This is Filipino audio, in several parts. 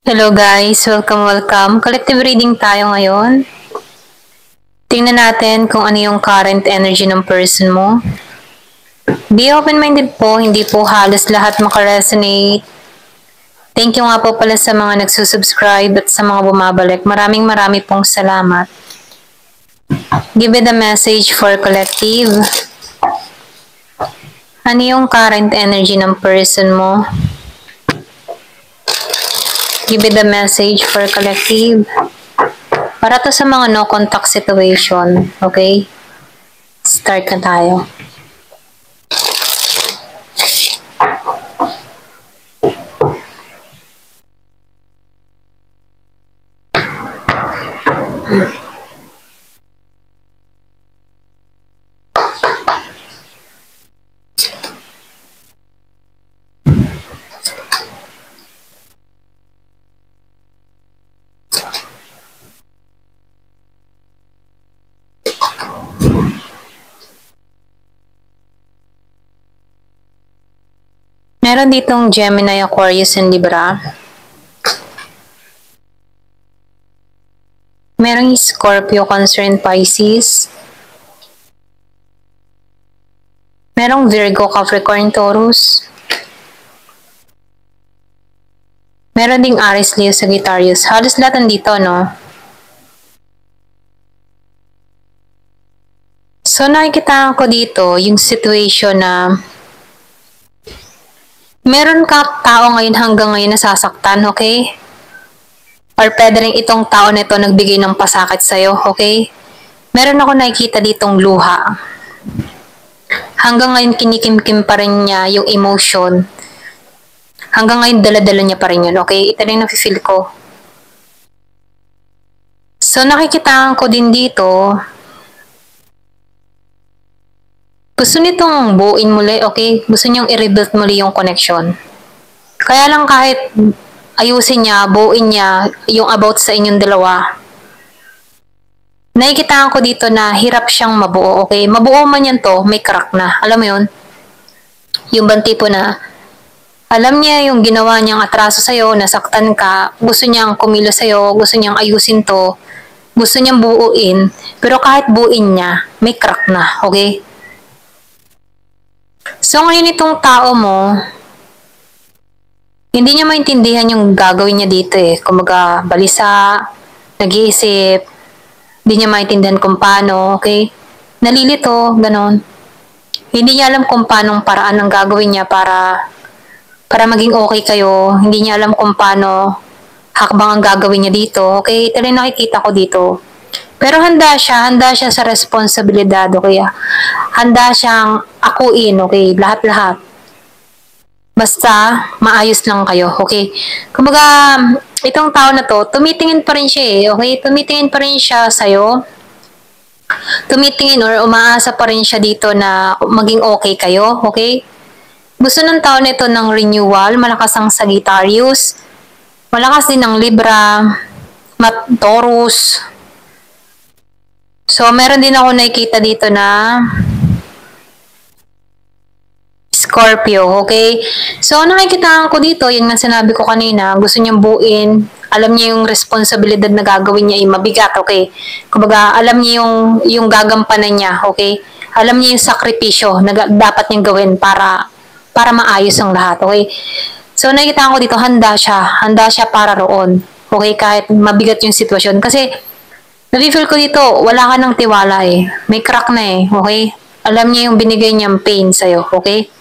Hello guys, welcome. Collective reading tayo ngayon. Tingnan natin kung ano yung current energy ng person mo. Be open-minded po, hindi po halos lahat makaresonate. Thank you nga po pala sa mga nagsusubscribe at sa mga bumabalik. Maraming pong salamat. Give it a message for collective. Ano yung current energy ng person mo? Give it a message for collective. Para to sa mga no contact situation, okay? Start na tayo. Meron ditong Gemini, Aquarius, and Libra. Merong Scorpio, Cancer, and Pisces. Merong Virgo, Capricorn, Taurus. Meron ding Aries, Leo, Sagittarius. Halos lahat nandito, no? So, nakikita ko dito yung situation na meron ka tao ngayon hanggang ngayon nasasaktan, okay? Or pwede rin itong tao na ito nagbigay ng pasakit sa'yo, okay? Meron ako nakikita ditong luha. Hanggang ngayon kinikimkim pa rin niya yung emotion. Hanggang ngayon dala-dala niya pa rin yun, okay? Ito rin nafe-feel ko. So nakikita ko din dito, gusto nitong buuin muli, okay? Gusto niyang i-rebuild muli yung connection. Kaya lang kahit ayusin niya, buuin niya yung about sa inyong dalawa, nakikita ko dito na hirap siyang mabuo, okay? Mabuo man yan to, may crack na. Alam mo yun? Yung bang tipo na, alam niya yung ginawa niyang atraso sa'yo, nasaktan ka, gusto niyang kumilos sa'yo, gusto niyang ayusin to, gusto niyang buuin, pero kahit buuin niya, may crack na, okay? So ngayon itong tao mo, hindi niya maintindihan yung gagawin niya dito eh. Kumaga, balisa, nag-iisip, hindi niya maintindihan kung paano, okay? Nalilito, ganon. Hindi niya alam kung paano paraan ang gagawin niya para maging okay kayo. Hindi niya alam kung paano hakbang ang gagawin niya dito, okay? Ito rin nakikita ko dito. Pero handa siya sa responsibilidad, okay? Handa siyang akuin, okay? Lahat-lahat. Basta, maayos lang kayo, okay? Kumbaga, itong tao na to, tumitingin pa rin siya eh, okay? Tumitingin pa rin siya sa'yo. Tumitingin or umaasa pa rin siya dito na maging okay kayo, okay? Gusto ng tao nito ng renewal, malakas ang Sagittarius, malakas din ang Libra, Taurus. So, meron din ako nakikita dito na Scorpio, okay? So, nakikita ko dito, yun nga sinabi ko kanina, gusto niyang buuin, alam niya yung responsibilidad na gagawin niya ay mabigat, okay? Kumbaga, alam niya yung gagampanan niya, okay? Alam niya yung sakripisyo na dapat niyang gawin para maayos ang lahat, okay? So, nakikita ko dito, handa siya para roon, okay? Kahit mabigat yung sitwasyon. Kasi, nafe-feel ko dito, wala ka ng tiwala eh. May crack na eh, okay? Alam niya yung binigay niyang pain sa'yo, okay?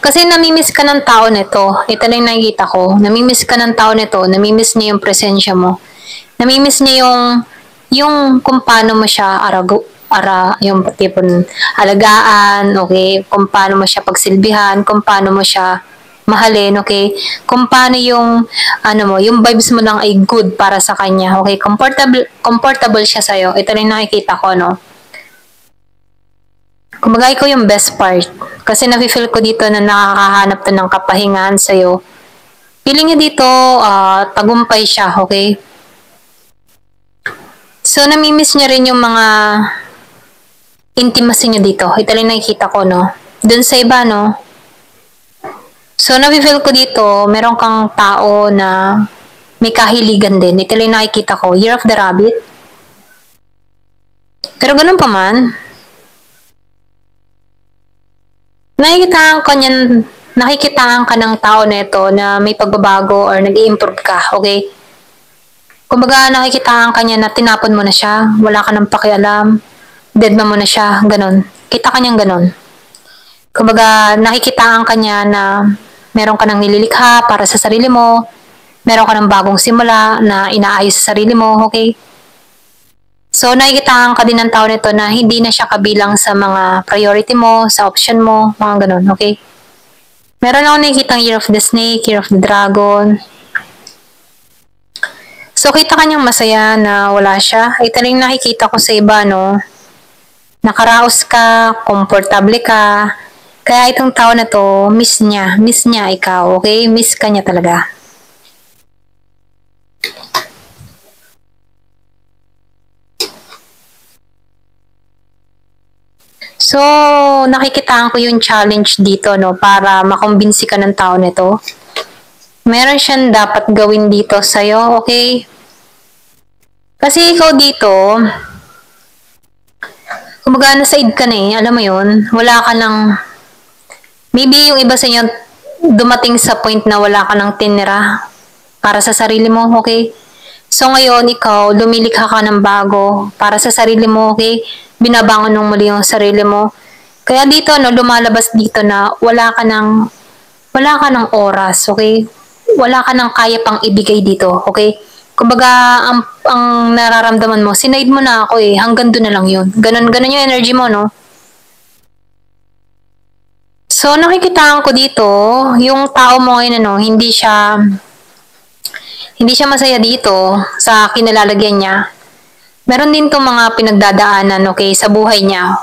Kasi namimiss ka ng tao nito. Ito lang nakikita ko. Namimiss ka ng tao nito. Namimiss niya yung presensya mo. Namimiss niya yung kung paano mo siya yung tipon alagaan, okay? Kung paano mo siya pagsilbihan, kung paano mo siya mahalin, okay? Kung paano yung yung vibes mo lang ay good para sa kanya, okay? Comfortable siya sa'yo. Ito rin nakikita ko, no? Kumbaga, ikaw yung best part. Kasi nafe-feel ko dito na nakakahanap to ng kapahingahan sa'yo. Feeling niya dito, tagumpay siya, okay? So, namimiss niya rin yung mga intimacy niya dito. Ito rin nakikita ko, no? Dun sa iba, no? So, nafe-feel ko dito, meron kang tao na may kahiligan din. Ito lang nakikita ko, Year of the Rabbit. Pero ganun pa man, nakikitaan ka ng tao nito na may pagbabago or nag-i-improve ka, okay? Kumbaga, nakikitaan ka niya na tinapon mo na siya, wala ka nang pakialam, dead mo na siya, ganun. Kita ka niyang ganun. Kumbaga, nakikitaan ka niya na meron ka nang nililikha para sa sarili mo, meron ka ng bagong simula na inaayos sa sarili mo, okay? So, nakikitaan ka din ng tao nito na hindi na siya kabilang sa mga priority mo, sa option mo, mga ganun, okay? Meron ako nakikitang Year of the Snake, Year of the Dragon. So, kita kanyang masaya na wala siya. Ito rin nakikita ko sa iba, no? Nakaraos ka, komportable ka. Kaya itong tao na to, miss niya ikaw, okay? Miss ka niya talaga. So, nakikitaan ko yung challenge dito, no? Para makumbinsi ka ng tao nito. Meron siyang dapat gawin dito sa'yo, okay? Kasi ikaw dito, kumbaga nasa id ka na eh, alam mo yun, wala ka ng, maybe yung iba sa inyo, dumating sa point na wala ka ng tinira para sa sarili mo, okay? So ngayon, ikaw, lumilikha ka ng bago para sa sarili mo, okay? Binabangon ng muli yung sarili mo. Kaya dito, no, lumalabas dito na wala ka ng oras, okay? Wala ka ng kaya pang ibigay dito, okay? Kumbaga, ang nararamdaman mo, sinide mo na ako eh, hanggang doon na lang yun. Ganun yung energy mo, no? So, nakikitaan ko dito, yung tao mo ngayon, ano, hindi siya masaya dito sa kinalalagyan niya. Meron din tong mga pinagdadaanan, okay, sa buhay niya.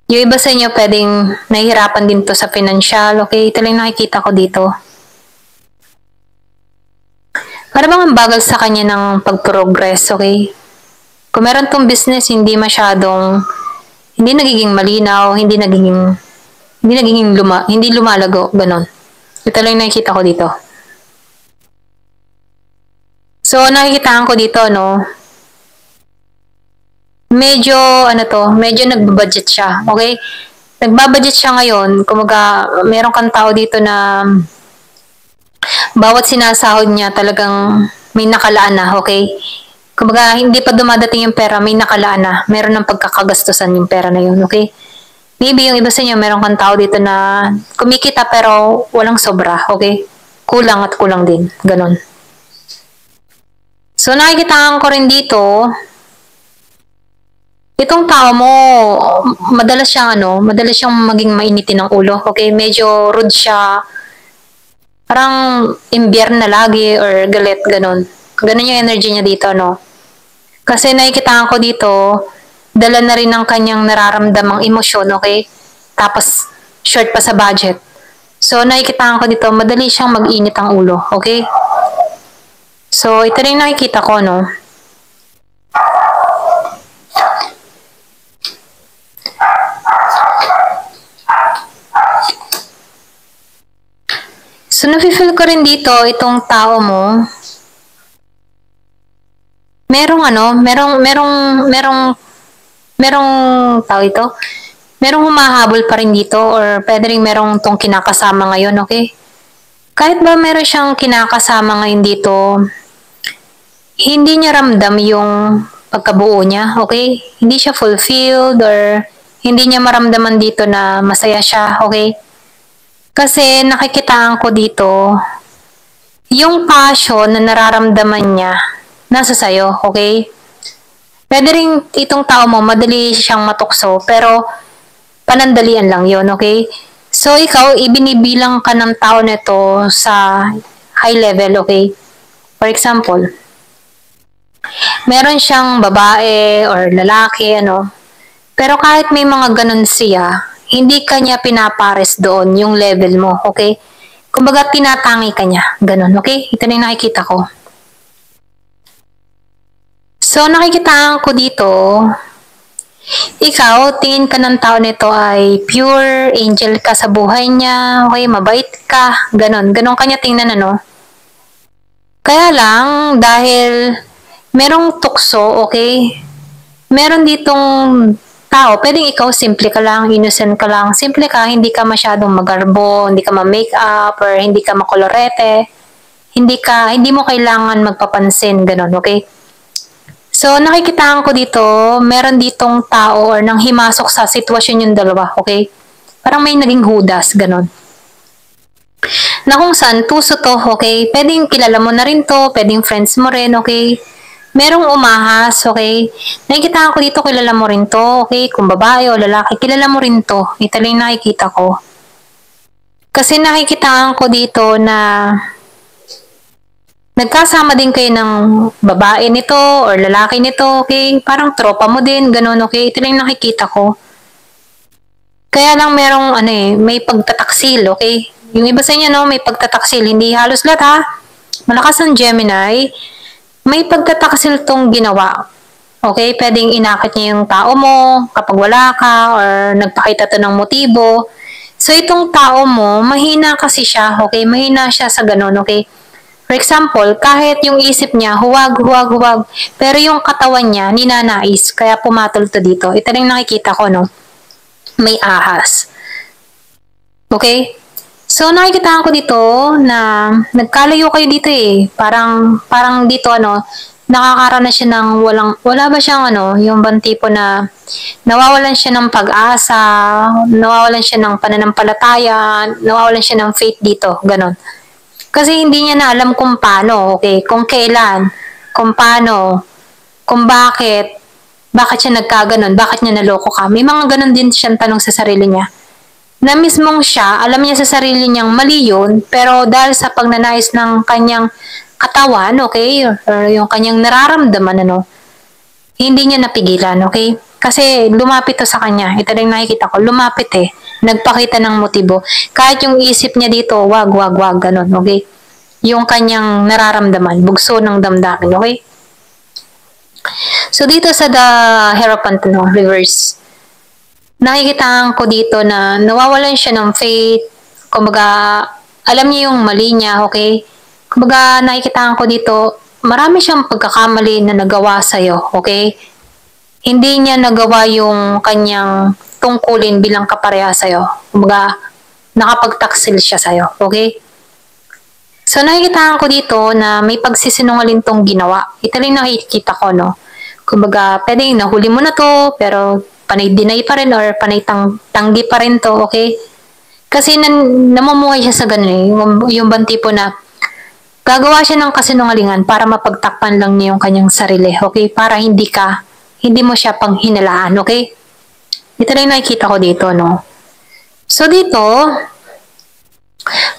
Yung iba sa inyo, pwedeng nahihirapan din to sa financial, okay? Ito lang nakikita ko dito. Para bang ang bagal sa kanya ng pag-progress, okay? Kung meron tong business, hindi nagiging malinaw, hindi lumalago, ganon. Ito lang nakikita ko dito. So, nakikitaan ko dito, no? Medyo nagbabudget siya, okay? Nagbabudget siya ngayon, kumaga, meron kang tao dito na bawat sinasahod niya talagang may nakalaan na, okay? Kumbaga, hindi pa dumadating yung pera, may nakalaan na. Meron ng pagkakagastusan yung pera na yun, okay? Maybe yung iba sa inyo, meron kang tao dito na kumikita pero walang sobra, okay? Kulang at kulang din, ganon. So, nakikitaan ko rin dito, itong tao mo, madalas siyang maging mainitin ng ulo, okay? Medyo rude siya, parang imbiyer na lagi or galit, ganon. Ganon yung energy niya dito, no? Kasi nakikitaan ko dito, dala na rin ng kanyang nararamdamang emosyon, okay? Tapos, short pa sa budget. So, nakikitaan ko dito, madali siyang mag-init ang ulo, okay? So, ito rin nakikita ko, no? So, nafe-feel ko rin dito, itong tao mo, merong humahabol pa rin dito or pwede rin merong tong kinakasama ngayon, okay? Kahit ba meron siyang kinakasama ngayon dito, hindi niya ramdam yung pagkabuo niya, okay? Hindi siya fulfilled or hindi niya maramdaman dito na masaya siya, okay? Kasi nakikitaan ko dito, yung passion na nararamdaman niya, nasa sayo, okay? Pwede rin itong tao mo, madali siyang matukso, pero panandalian lang yon, okay? So, ikaw, ibinibilang ka ng tao nito sa high level, okay? For example, meron siyang babae or lalaki, ano, pero kahit may mga ganun siya, hindi ka niya pinapares doon yung level mo, okay? Kumbaga, tinatangi ka niya, ganun, okay? Ito na yung nakikita ko. So, nakikitaan ko dito, Ikaw, tingin ka ng tao nito ay pure, angel ka sa buhay niya, okay, mabait ka, ganon. Ganon kanya tingnan, ano? Kaya lang, dahil merong tukso, okay? Meron ditong tao, pwedeng ikaw simple ka lang, innocent ka lang, simple ka, hindi ka masyadong magarbo, hindi ka ma-makeup, or hindi ka makolorete, hindi mo kailangan magpapansin, ganon, okay? So, nakikitaan ko dito, meron ditong tao or nang himasok sa sitwasyon yung dalawa, okay? Parang may naging hudas, ganon. Na kung saan, puso to, okay? Pwedeng kilala mo na rin to, pwedeng friends mo rin, okay? Merong umahas, okay? Nakikitaan ko dito, kilala mo rin to, okay? Kung babae o lalaki, kilala mo rin to. Ito lang yung nakikita ko. Kasi nakikitaan ko dito na nagkasama din kayo ng babae nito or lalaki nito, okay? Parang tropa mo din, ganun, okay? Ito lang nakikita ko. Kaya lang merong, may pagtataksil, okay? Yung iba sa inyo, no, may pagtataksil. Hindi halos lahat, ha? Malakas ang Gemini. May pagtataksil tong ginawa. Okay? Pwedeng inakit niya yung tao mo kapag wala ka or nagpakita to ng motibo. So, itong tao mo, mahina kasi siya, okay? Mahina siya sa ganun, okay? For example, kahit yung isip niya, huwag, huwag, huwag. Pero yung katawan niya, ninanais. Kaya pumatol to dito. Ito rin nakikita ko, no? May ahas. Okay? So, nakikita ko dito na nagkalayo kayo dito eh. Parang dito, nakakaranas siya ng wala ba siyang yung bang tipo na nawawalan siya ng pag-asa, nawawalan siya ng pananampalataya, nawawalan siya ng faith dito, ganon. Kasi hindi niya na alam kung paano, okay? Kung kailan, kung paano, kung bakit siya nagkaganon, bakit niya naloko ka. May mga ganon din siyang tanong sa sarili niya. Na mismong siya, alam niya sa sarili niyang mali yun, pero dahil sa pagnanais ng kanyang katawan, okay, or yung kanyang nararamdaman, hindi niya napigilan, okay? Kasi lumapit to sa kanya. Ito lang nakikita ko, lumapit eh. Nagpakita ng motibo. Kahit yung isip niya dito, wag, wag, wag, ganun, okay? Yung kanyang nararamdaman, bugso ng damdamin, okay? So, dito sa The Hierophant, reverse, nakikitaan ko dito na nawawalan siya ng faith. Kumbaga, alam niya yung mali niya, okay? Kumbaga, nakikitaan ko dito, marami siyang pagkakamali na nagawa sa'yo, okay? Hindi niya nagawa yung kanyang tungkulin bilang kapareha sa'yo. Kumbaga, nakapagtaksil siya sa'yo, okay? So, nakikitaan ko dito na may pagsisinungaling tong ginawa. Ito rin nakikita ko, no? Kumbaga, pwedeng nahuli mo na to, pero panay deny pa rin or panay tanggi pa rin to, okay? Kasi namumuhay siya sa ganun eh. Yung bang tipo na gagawa siya ng kasinungalingan para mapagtakpan lang niya yung kanyang sarili, okay? Para hindi mo siya panghinalaan, okay? Ito rin nakikita ko dito, no? So, dito,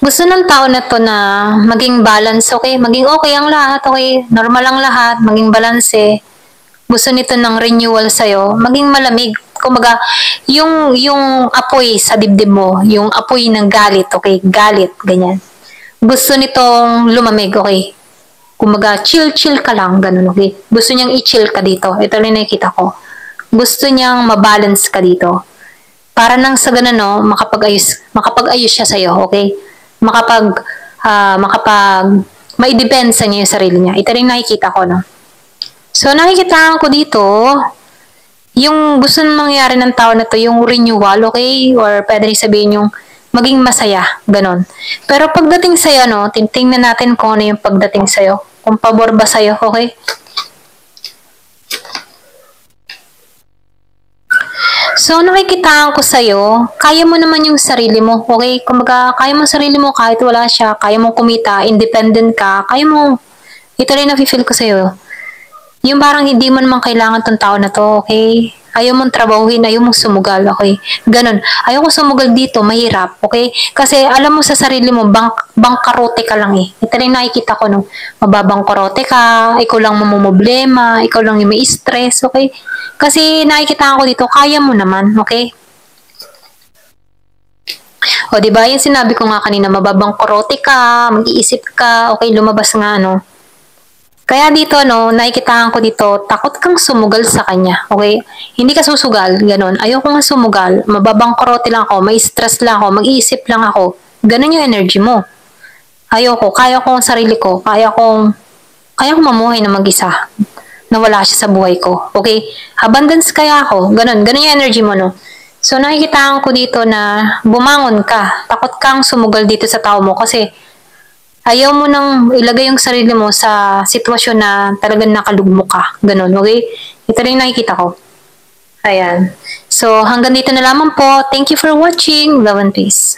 gusto ng tao na to na maging balance, okay? Maging okay ang lahat, okay? Normal ang lahat, maging balance eh. Gusto nito ng renewal sa'yo, maging malamig. Kumbaga, yung apoy sa dibdib mo, yung apoy ng galit, okay? Galit, ganyan. Gusto nitong lumamig, okay? Kumbaga, chill-chill ka lang, ganun, okay? Gusto niyang i-chill ka dito. Ito rin nakikita ko. Gusto niyang mabalance ka dito. Para nang sa ganun, no, makapag-ayos siya sa'yo, okay? Maidepensa niya yung sarili niya. Ito rin nakikita ko, no? So, nakikita ko dito, yung gusto nang mangyari ng tao na to, yung renewal, okay? Or pwede rin sabihin yung maging masaya, ganon. Pero pagdating sa'yo, no, tingnan natin kung ano yung pagdating sa'yo. Kung pabor ba sa'yo, okay? So, nakikitaan ko sa'yo, kaya mo naman yung sarili mo, okay? Kumbaga, kaya mo sarili mo kahit wala siya, kaya mo kumita, independent ka, kaya mo. Ito rin na-feel ko sa'yo. Yung parang hindi mo naman kailangan tong tao na to, okay? Ayaw mong trabahuhin, ayaw mong sumugal, okay? Ganon. Ayaw ko sumugal dito, mahirap, okay? Kasi alam mo sa sarili mo, bangkarote ka lang eh. Ito rin nakikita ko, no? Mababangkarote ka, ikaw lang mamumblema, ikaw lang yung may stress, okay? Kasi nakikita ko dito, kaya mo naman, okay? O, di ba? Yung sinabi ko nga kanina, mababangkarote ka, mag-iisip ka, okay, lumabas nga, no? Kaya dito, no, nakikitaan ko dito, takot kang sumugal sa kanya, okay? Hindi ka susugal, ganun. Ayoko nga sumugal, mababangkorote lang ako, may stress lang ako, mag-iisip lang ako. Ganun yung energy mo. Ayoko, kaya ko ang sarili ko, kaya kong mamuhay na mag-isa na wala siya sa buhay ko. Okay? Abundance kaya ako. Ganun yung energy mo, no? So, nakikitaan ko dito na bumangon ka. Takot kang sumugal dito sa tao mo kasi ayaw mo nang ilagay yung sarili mo sa sitwasyon na talagang nakalugmok ka. Ganun, okay? Ito rin yung nakikita ko. Ayan. So, hanggang dito na lamang po. Thank you for watching. Love and peace.